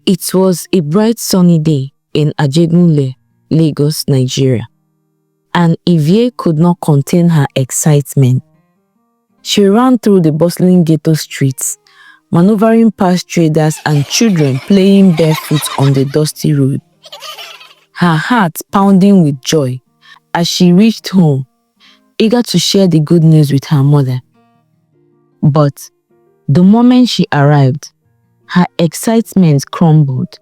It was a bright sunny day in Ajegunle, Lagos, Nigeria, and Evie could not contain her excitement. She ran through the bustling ghetto streets, maneuvering past traders and children playing barefoot on the dusty road. Her heart pounding with joy as she reached home, eager to share the good news with her mother. But the moment she arrived, her excitement crumbled.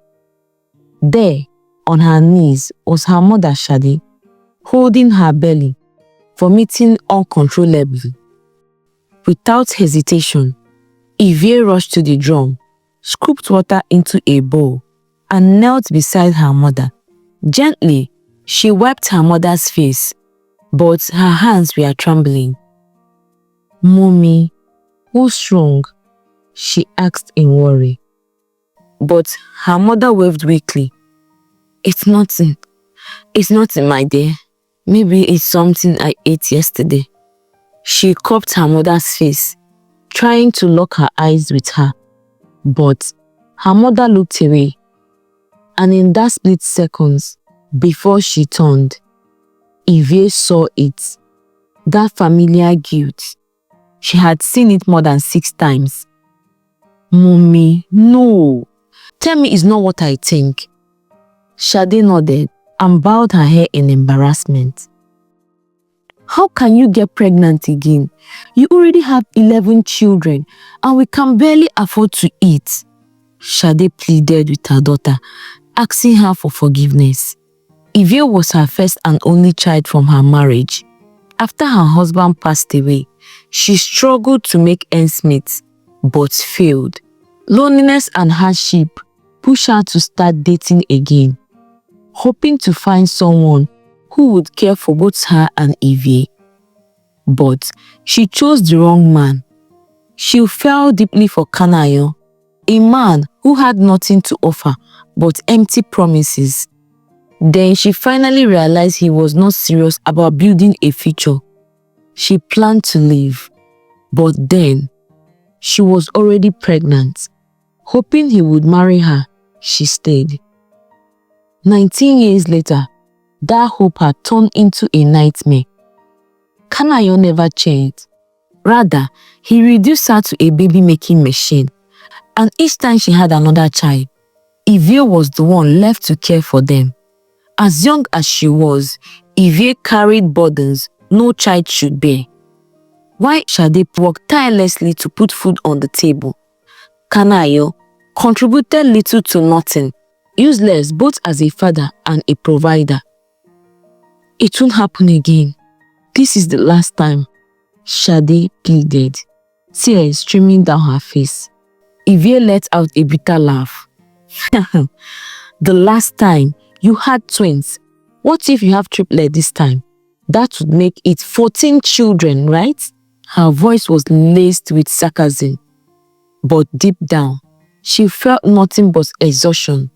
There, on her knees, was her mother Shade, holding her belly, vomiting uncontrollably. Without hesitation, Evie rushed to the drum, scooped water into a bowl, and knelt beside her mother. Gently, she wiped her mother's face, but her hands were trembling. "Mommy, what's wrong?" she asked in worry. But her mother waved weakly. It's nothing, my dear. Maybe it's something I ate yesterday." She cupped her mother's face, trying to lock her eyes with her. But her mother looked away, and in that split seconds, before she turned, Evie saw it. That familiar guilt. She had seen it more than 6 times. "Mommy, no. Tell me it's not what I think." Shade nodded and bowed her head in embarrassment. "How can you get pregnant again? You already have 11 children and we can barely afford to eat." Shade pleaded with her daughter, asking her for forgiveness. Evie was her first and only child from her marriage. After her husband passed away, she struggled to make ends meet, but failed. Loneliness and hardship pushed her to start dating again, hoping to find someone who would care for both her and Evie. But she chose the wrong man. She fell deeply for Kanayo, a man who had nothing to offer but empty promises. Then she finally realized he was not serious about building a future. She planned to leave, but then she was already pregnant. Hoping he would marry her, she stayed. 19 years later, that hope had turned into a nightmare. Kanayo never changed. Rather, he reduced her to a baby-making machine. And each time she had another child, Evie was the one left to care for them. As young as she was, Evie carried burdens no child should bear. While Shade worked tirelessly to put food on the table, Kanayo contributed little to nothing, useless both as a father and a provider. "It won't happen again. This is the last time," Shade pleaded, tears streaming down her face. Evie let out a bitter laugh. "The last time you had twins. What if you have triplets this time? That would make it 14 children, right?" Her voice was laced with sarcasm. But deep down, she felt nothing but exhaustion.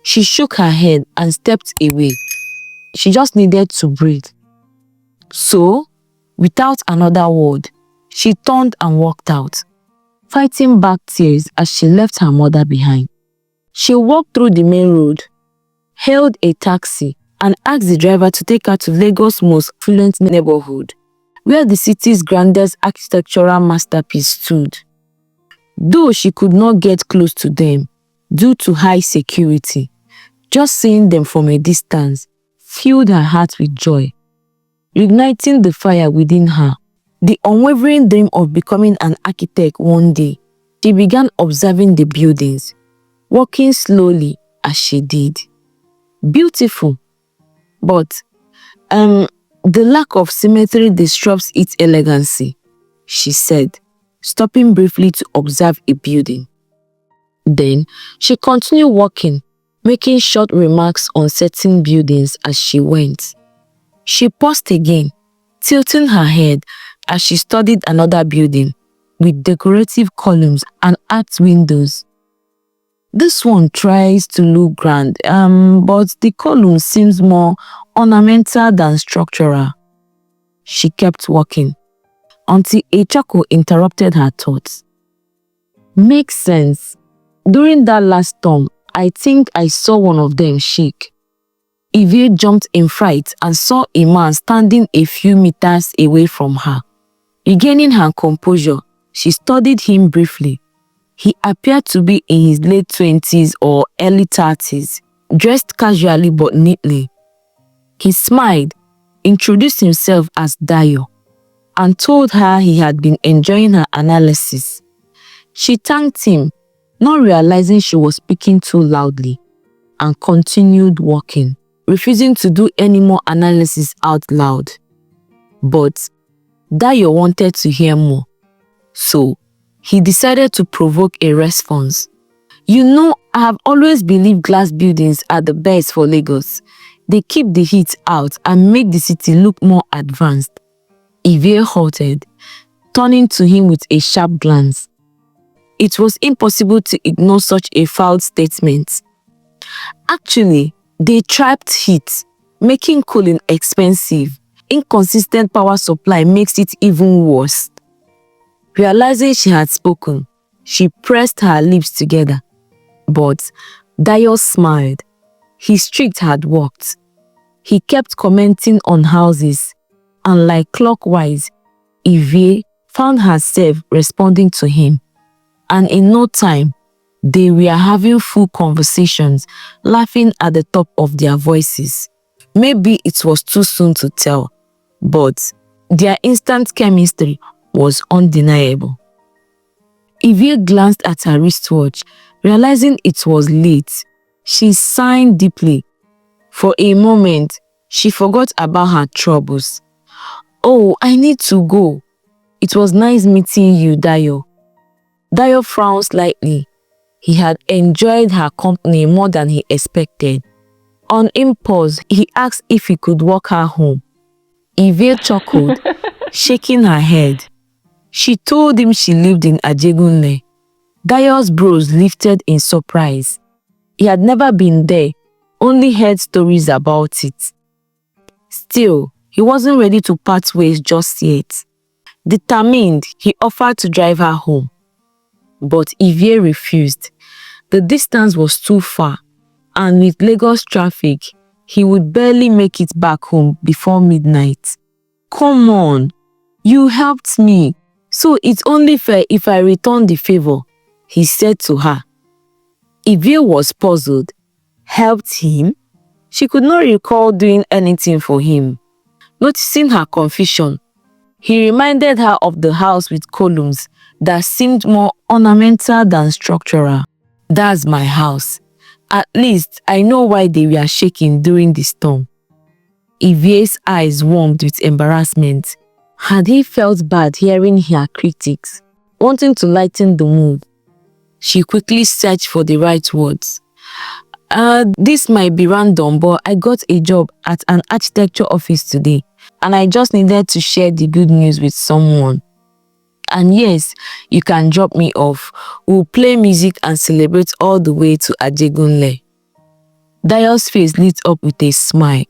She shook her head and stepped away. She just needed to breathe. So, without another word, she turned and walked out, fighting back tears as she left her mother behind. She walked through the main road, hailed a taxi, and asked the driver to take her to Lagos' most affluent neighborhood, where the city's grandest architectural masterpiece stood. Though she could not get close to them due to high security, just seeing them from a distance filled her heart with joy, igniting the fire within her. The unwavering dream of becoming an architect one day, she began observing the buildings, walking slowly as she did. Beautiful, but the lack of symmetry disrupts its elegancy, she said, stopping briefly to observe a building. Then she continued walking, making short remarks on certain buildings as she went. She paused again, tilting her head as she studied another building with decorative columns and arched windows. This one tries to look grand, but the column seems more ornamental than structural. She kept walking until a chuckle interrupted her thoughts. Makes sense. During that last storm, I think I saw one of them shake. Evie jumped in fright and saw a man standing a few meters away from her. Regaining her composure, she studied him briefly. He appeared to be in his late 20s or early 30s, dressed casually but neatly. He smiled, introduced himself as Dayo, and told her he had been enjoying her analysis. She thanked him, not realizing she was speaking too loudly, and continued walking, refusing to do any more analysis out loud. But Dayo wanted to hear more, so he decided to provoke a response. You know, I have always believed glass buildings are the best for Lagos. They keep the heat out and make the city look more advanced. Evie halted, turning to him with a sharp glance. It was impossible to ignore such a foul statement. Actually, they trapped heat, making cooling expensive. Inconsistent power supply makes it even worse. Realizing she had spoken, she pressed her lips together. But Dayo smiled. His trick had worked. He kept commenting on houses, and like clockwise, Evie found herself responding to him. And in no time, they were having full conversations, laughing at the top of their voices. Maybe it was too soon to tell, but their instant chemistry was undeniable. Evie glanced at her wristwatch, realizing it was late. She sighed deeply. For a moment, she forgot about her troubles. Oh, I need to go. It was nice meeting you, Dayo. Dayo frowned slightly. He had enjoyed her company more than he expected. On impulse, he asked if he could walk her home. Evie chuckled, shaking her head. She told him she lived in Ajegunle. Dayo's brows lifted in surprise. He had never been there, only heard stories about it. Still, he wasn't ready to part ways just yet. Determined, he offered to drive her home. But Evie refused. The distance was too far, and with Lagos traffic, he would barely make it back home before midnight. Come on, you helped me, so it's only fair if I return the favor, he said to her. Evie was puzzled. Helped him? She could not recall doing anything for him. Noticing her confusion, he reminded her of the house with columns that seemed more ornamental than structural. That's my house. At least I know why they were shaking during the storm. Evie's eyes warmed with embarrassment. Had he felt bad hearing her critics, wanting to lighten the mood? She quickly searched for the right words. This might be random, but I got a job at an architecture office today, and I just needed to share the good news with someone. And yes, you can drop me off. We'll play music and celebrate all the way to Ajegunle. Dayo's face lit up with a smile.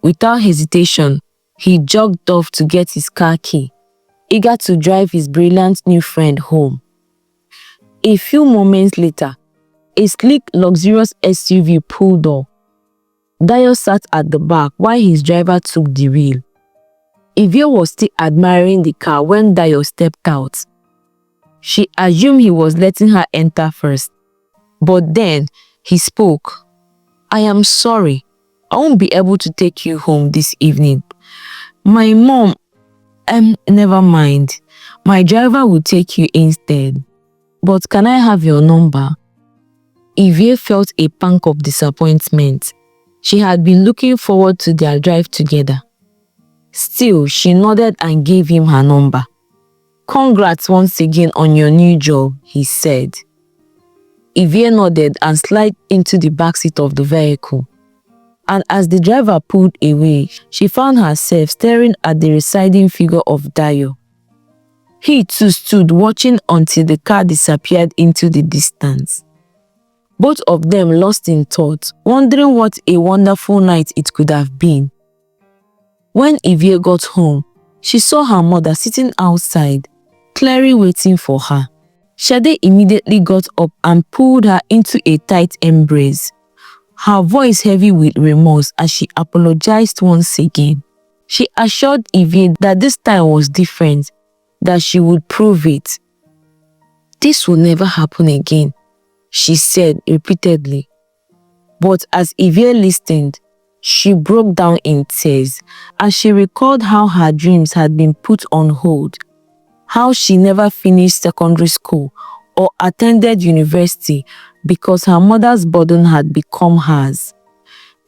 Without hesitation, he jogged off to get his car key, eager to drive his brilliant new friend home. A few moments later, a sleek, luxurious SUV pulled up. Dayo sat at the back while his driver took the wheel. Evie was still admiring the car when Dayo stepped out. She assumed he was letting her enter first. But then, he spoke. I am sorry. I won't be able to take you home this evening. My mom... never mind. My driver will take you instead. But can I have your number? Evie felt a pang of disappointment. She had been looking forward to their drive together. Still, she nodded and gave him her number. Congrats once again on your new job, he said. Evie nodded and slid into the backseat of the vehicle. And as the driver pulled away, she found herself staring at the receding figure of Dayo. He too stood watching until the car disappeared into the distance. Both of them lost in thought, wondering what a wonderful night it could have been. When Evie got home, she saw her mother sitting outside, clearly waiting for her. Shade immediately got up and pulled her into a tight embrace, her voice heavy with remorse as she apologized once again. She assured Evie that this time was different, that she would prove it. "This will never happen again," she said repeatedly. But as Evie listened, she broke down in tears as she recalled how her dreams had been put on hold, how she never finished secondary school or attended university because her mother's burden had become hers.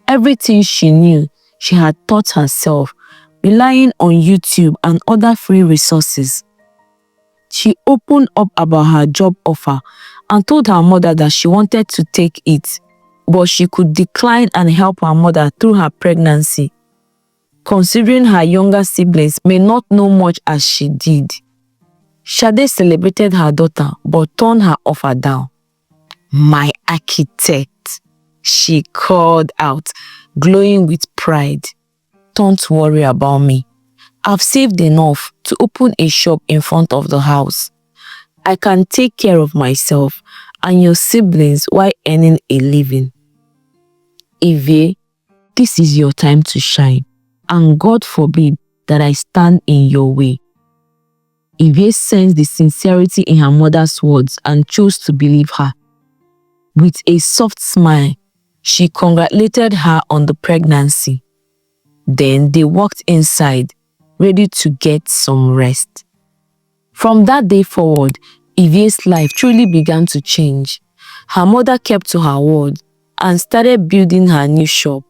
Everything she knew, she had taught herself, relying on YouTube and other free resources. She opened up about her job offer and told her mother that she wanted to take it, but she could decline and help her mother through her pregnancy, considering her younger siblings may not know much as she did. Shade celebrated her daughter but turned her offer down. "My architect," she called out, glowing with pride. "Don't worry about me. I've saved enough to open a shop in front of the house. I can take care of myself and your siblings while earning a living. Evie, this is your time to shine, and God forbid that I stand in your way." Evie sensed the sincerity in her mother's words and chose to believe her. With a soft smile, she congratulated her on the pregnancy. Then they walked inside, ready to get some rest. From that day forward, Evie's life truly began to change. Her mother kept to her word and started building her new shop.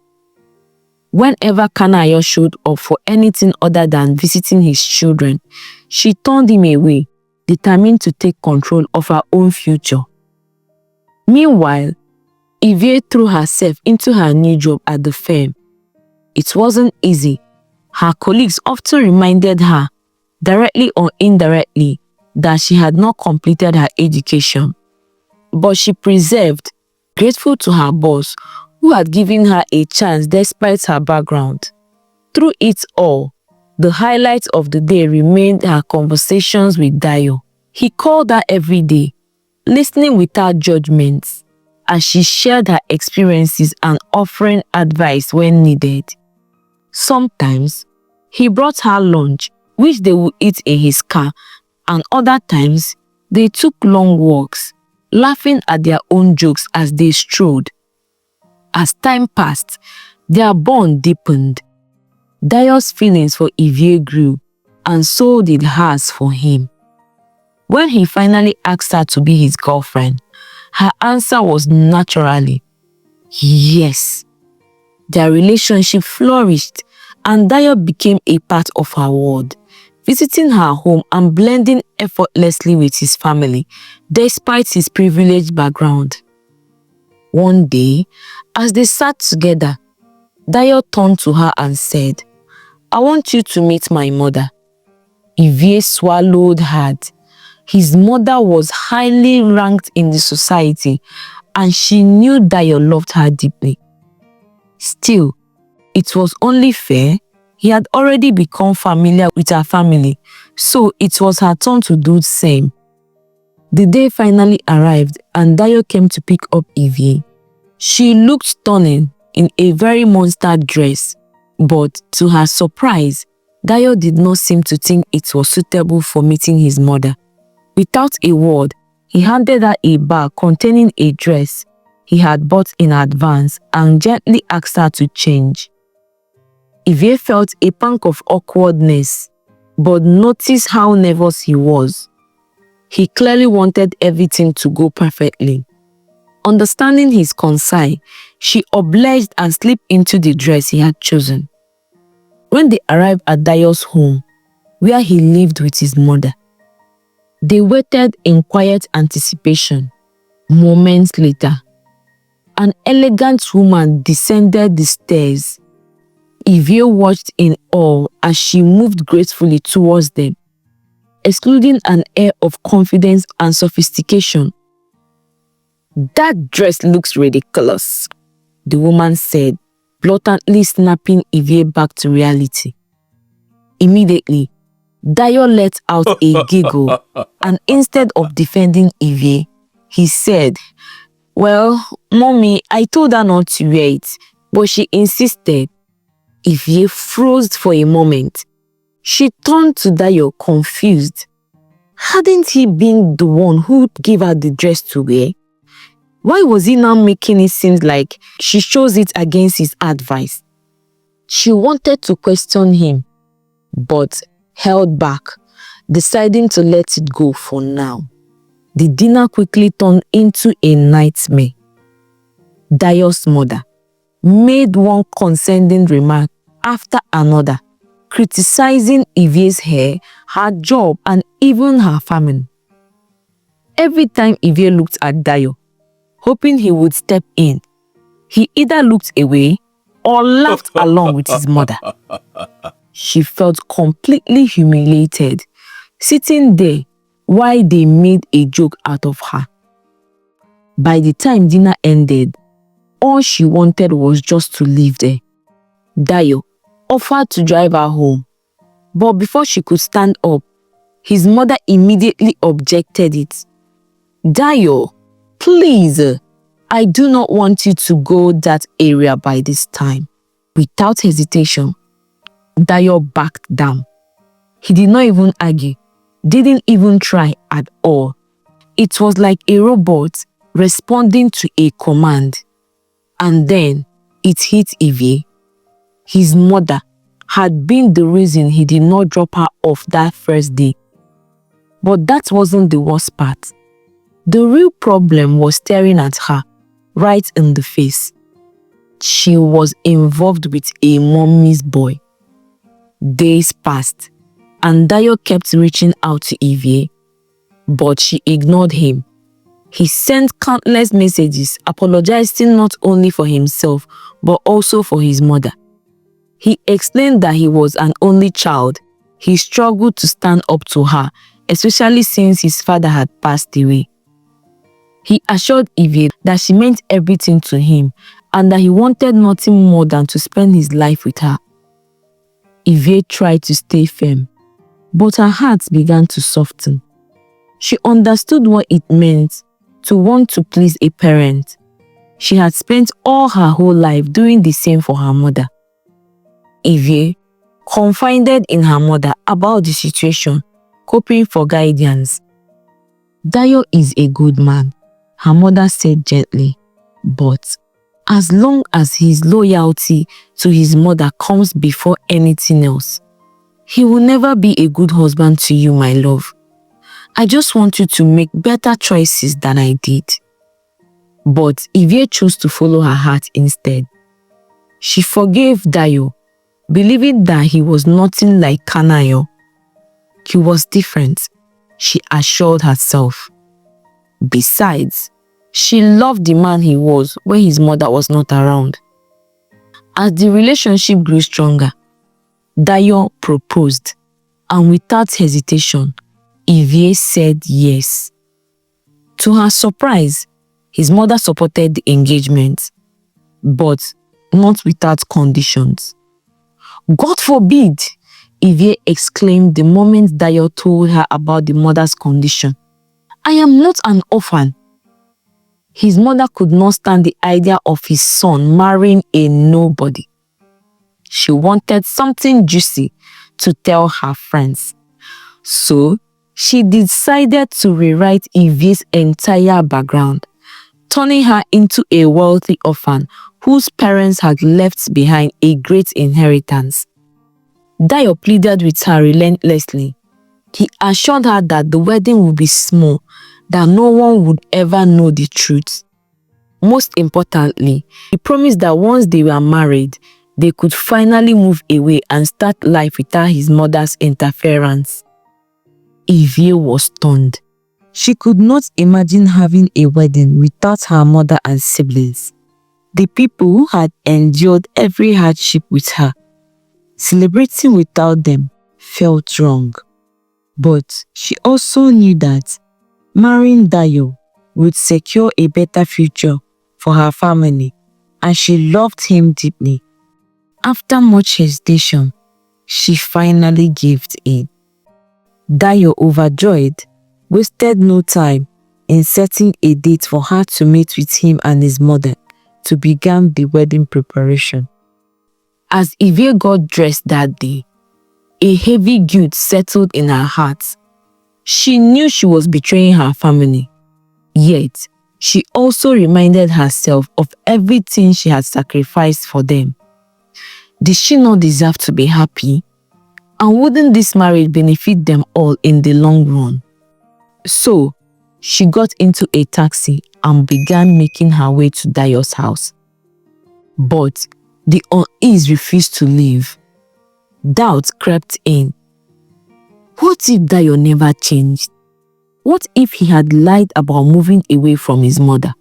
Whenever Kanayo showed up for anything other than visiting his children, she turned him away, determined to take control of her own future. Meanwhile, Evie threw herself into her new job at the firm. It wasn't easy. Her colleagues often reminded her, directly or indirectly, that she had not completed her education. But she persevered, grateful to her boss, who had given her a chance despite her background. Through it all, the highlight of the day remained her conversations with Dayo. He called her every day, listening without judgments, as she shared her experiences and offering advice when needed. Sometimes, he brought her lunch, which they would eat in his car, and other times, they took long walks, laughing at their own jokes as they strolled. As time passed, their bond deepened. Dayo's feelings for Evie grew, and so did hers for him. When he finally asked her to be his girlfriend, her answer was naturally yes. Their relationship flourished, and Dayo became a part of her world, visiting her home and blending effortlessly with his family, despite his privileged background. One day, as they sat together, Dayo turned to her and said, "I want you to meet my mother." Evie swallowed hard. His mother was highly ranked in the society, and she knew Dayo loved her deeply. Still, it was only fair. He had already become familiar with her family, so it was her turn to do the same. The day finally arrived and Dayo came to pick up Evie. She looked stunning in a very monster dress, but to her surprise, Dayo did not seem to think it was suitable for meeting his mother. Without a word, he handed her a bag containing a dress he had bought in advance and gently asked her to change. Evie felt a pang of awkwardness, but noticed how nervous he was. He clearly wanted everything to go perfectly. Understanding his concern, she obliged and slipped into the dress he had chosen. When they arrived at Dayo's home, where he lived with his mother, they waited in quiet anticipation. Moments later, an elegant woman descended the stairs. Evie watched in awe as she moved gracefully towards them, excluding an air of confidence and sophistication. "That dress looks ridiculous," the woman said, blatantly snapping Evie back to reality. Immediately, Dayo let out a giggle, and instead of defending Evie, he said, "Well, mommy, I told her not to wear it, but she insisted." Evie froze for a moment. She turned to Dayo confused. Hadn't he been the one who gave her the dress to wear? Why was he now making it seem like she chose it against his advice? She wanted to question him, but held back, deciding to let it go for now. The dinner quickly turned into a nightmare. Dayo's mother made one condescending remark after another, criticizing Evie's hair, her job, and even her family. Every time Evie looked at Dayo, hoping he would step in, he either looked away or laughed along with his mother. She felt completely humiliated, sitting there while they made a joke out of her. By the time dinner ended, all she wanted was just to leave there. Dayo offered to drive her home, but before she could stand up, his mother immediately objected it. "Dayo, please, I do not want you to go that area by this time." Without hesitation, Dayo backed down. He did not even argue, didn't even try at all. It was like a robot responding to a command. And then it hit Evie. His mother had been the reason he did not drop her off that first day. But that wasn't the worst part. The real problem was staring at her right in the face. She was involved with a mommy's boy. Days passed, and Dayo kept reaching out to Evie, but she ignored him. He sent countless messages apologizing not only for himself, but also for his mother. He explained that he was an only child. He struggled to stand up to her, especially since his father had passed away. He assured Evie that she meant everything to him and that he wanted nothing more than to spend his life with her. Evie tried to stay firm, but her heart began to soften. She understood what it meant to want to please a parent. She had spent all her whole life doing the same for her mother. Evie confided in her mother about the situation, hoping for guidance. "Dayo is a good man," her mother said gently, "but as long as his loyalty to his mother comes before anything else, he will never be a good husband to you, my love. I just want you to make better choices than I did." But Evie chose to follow her heart instead. She forgave Dayo, believing that he was nothing like Kanayo. He was different, she assured herself. Besides, she loved the man he was when his mother was not around. As the relationship grew stronger, Dayo proposed, and without hesitation, Evie said yes. To her surprise, his mother supported the engagement, but not without conditions. "God forbid!" Evie exclaimed the moment Dayo told her about the mother's condition. "I am not an orphan." His mother could not stand the idea of his son marrying a nobody. She wanted something juicy to tell her friends. So, she decided to rewrite Evie's entire background, turning her into a wealthy orphan whose parents had left behind a great inheritance. Dayo pleaded with her relentlessly. He assured her that the wedding would be small, that no one would ever know the truth. Most importantly, he promised that once they were married, they could finally move away and start life without his mother's interference. Evie was stunned. She could not imagine having a wedding without her mother and siblings, the people who had endured every hardship with her. Celebrating without them felt wrong. But she also knew that marrying Dayo would secure a better future for her family, and she loved him deeply. After much hesitation, she finally gave in. Dayo, overjoyed, wasted no time in setting a date for her to meet with him and his mother to begin the wedding preparation. As Evie got dressed that day, a heavy guilt settled in her heart. She knew she was betraying her family, yet she also reminded herself of everything she had sacrificed for them. Did she not deserve to be happy? And wouldn't this marriage benefit them all in the long run? So, she got into a taxi and began making her way to Dayo's house. But the unease refused to leave. Doubt crept in. What if Dayo never changed? What if he had lied about moving away from his mother?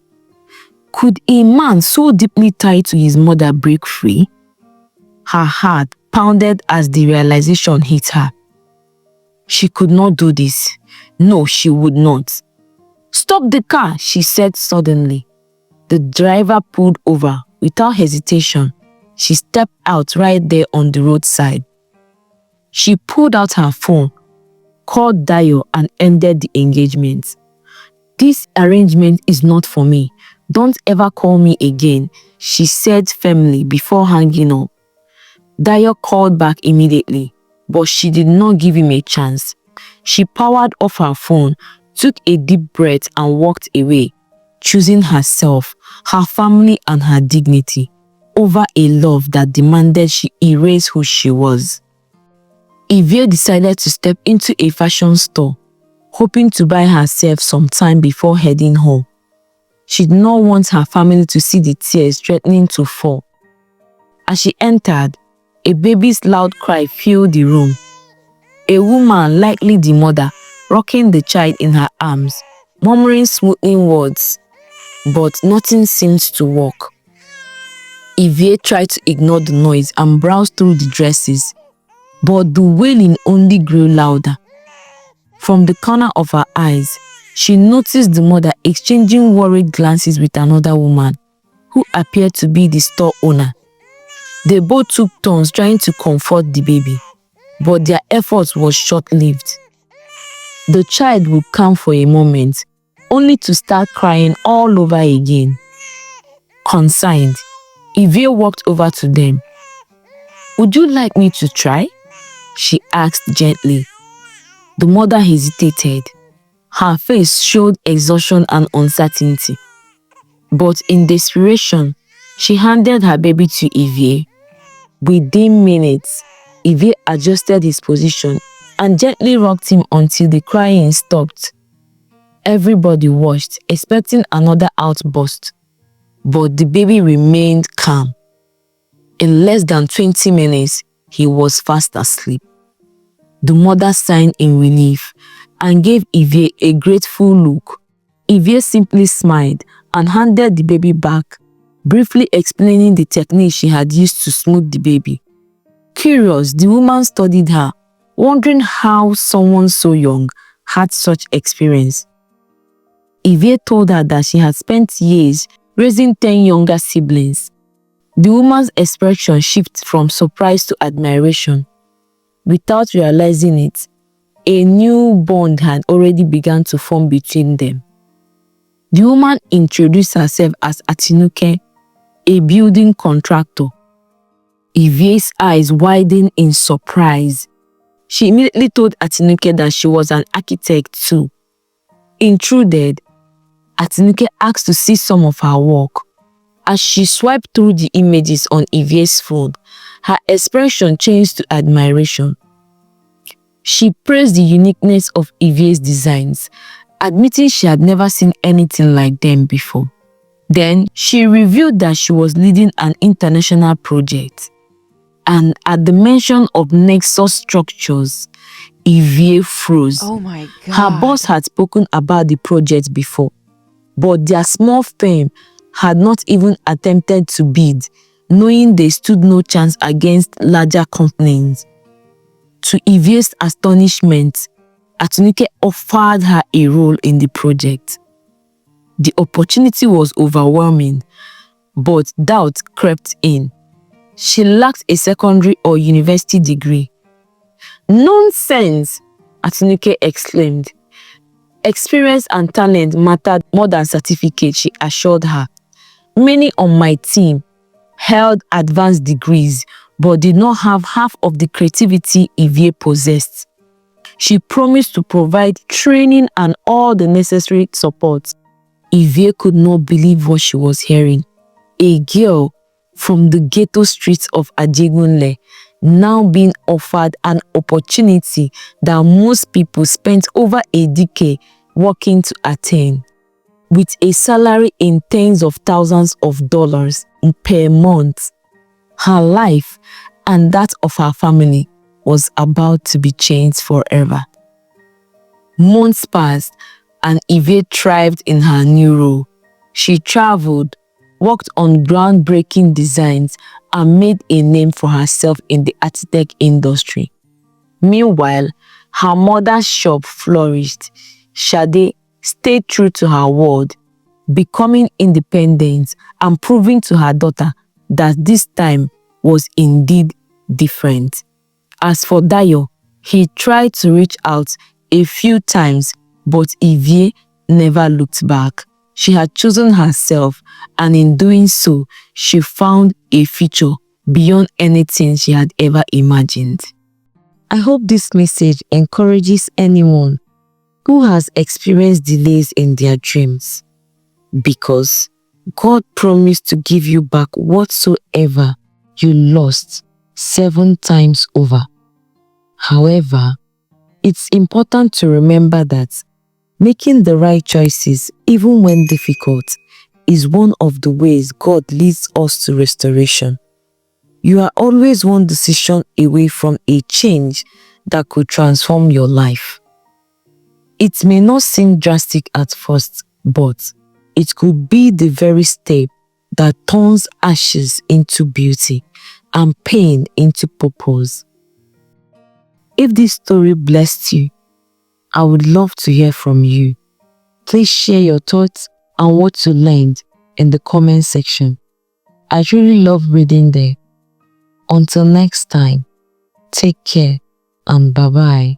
Could a man so deeply tied to his mother break free? Her heart pounded as the realization hit her. She could not do this. No, she would not. "Stop the car," she said suddenly. The driver pulled over. Without hesitation, she stepped out right there on the roadside. She pulled out her phone, called Dayo, and ended the engagement. "This arrangement is not for me. Don't ever call me again," she said firmly before hanging up. Dayo called back immediately, but she did not give him a chance. She powered off her phone, took a deep breath and walked away, choosing herself, her family and her dignity over a love that demanded she erase who she was. Evie decided to step into a fashion store, hoping to buy herself some time before heading home. She did not want her family to see the tears threatening to fall. As she entered, a baby's loud cry filled the room. A woman, likely the mother, rocking the child in her arms, murmuring smoothing words, but nothing seemed to work. Evie tried to ignore the noise and browse through the dresses, but the wailing only grew louder. From the corner of her eyes, she noticed the mother exchanging worried glances with another woman, who appeared to be the store owner. They both took turns trying to comfort the baby, but their efforts was short-lived. The child would calm for a moment, only to start crying all over again. Concerned, Evie walked over to them. "Would you like me to try?" she asked gently. The mother hesitated. Her face showed exhaustion and uncertainty. But in desperation, she handed her baby to Evie. Within minutes, Evie adjusted his position and gently rocked him until the crying stopped. Everybody watched, expecting another outburst, but the baby remained calm. In less than 20 minutes, he was fast asleep. The mother sighed in relief and gave Evie a grateful look. Evie simply smiled and handed the baby back, briefly explaining the technique she had used to smooth the baby. Curious, the woman studied her, wondering how someone so young had such experience. Evie told her that she had spent years raising 10 younger siblings. The woman's expression shifted from surprise to admiration. Without realizing it, a new bond had already begun to form between them. The woman introduced herself as Atinuke, a building contractor. Evie's eyes widened in surprise. She immediately told Atinuke that she was an architect too. Intruded, Atinuke asked to see some of her work. As she swiped through the images on Evie's phone, her expression changed to admiration. She praised the uniqueness of Evie's designs, admitting she had never seen anything like them before. Then she revealed that she was leading an international project. And at the mention of Nexus structures, Evie froze. Oh my God. Her boss had spoken about the project before, but their small firm had not even attempted to bid, knowing they stood no chance against larger companies. To Evie's astonishment, Atinuke offered her a role in the project. The opportunity was overwhelming, but doubt crept in. She lacked a secondary or university degree. Nonsense! Atinúkẹ́ exclaimed. Experience and talent mattered more than certificates, she assured her. Many on my team held advanced degrees but did not have half of the creativity Evie possessed. She promised to provide training and all the necessary support. Evie could not believe what she was hearing. A girl from the ghetto streets of Ajegunle now being offered an opportunity that most people spent over a decade working to attain. With a salary in tens of thousands of dollars per month, her life and that of her family was about to be changed forever. Months passed and Evie thrived in her new role. She traveled, worked on groundbreaking designs, and made a name for herself in the architect industry. Meanwhile, her mother's shop flourished. Sade stayed true to her word, becoming independent and proving to her daughter that this time was indeed different. As for Dayo, he tried to reach out a few times, but Evie never looked back. She had chosen herself, and in doing so, she found a future beyond anything she had ever imagined. I hope this message encourages anyone who has experienced delays in their dreams, because God promised to give you back whatsoever you lost 7 times over. However, it's important to remember that making the right choices, even when difficult, is one of the ways God leads us to restoration. You are always one decision away from a change that could transform your life. It may not seem drastic at first, but it could be the very step that turns ashes into beauty and pain into purpose. If this story blessed you, I would love to hear from you. Please share your thoughts and what you learned in the comment section. I really love reading there. Until next time, take care and bye-bye.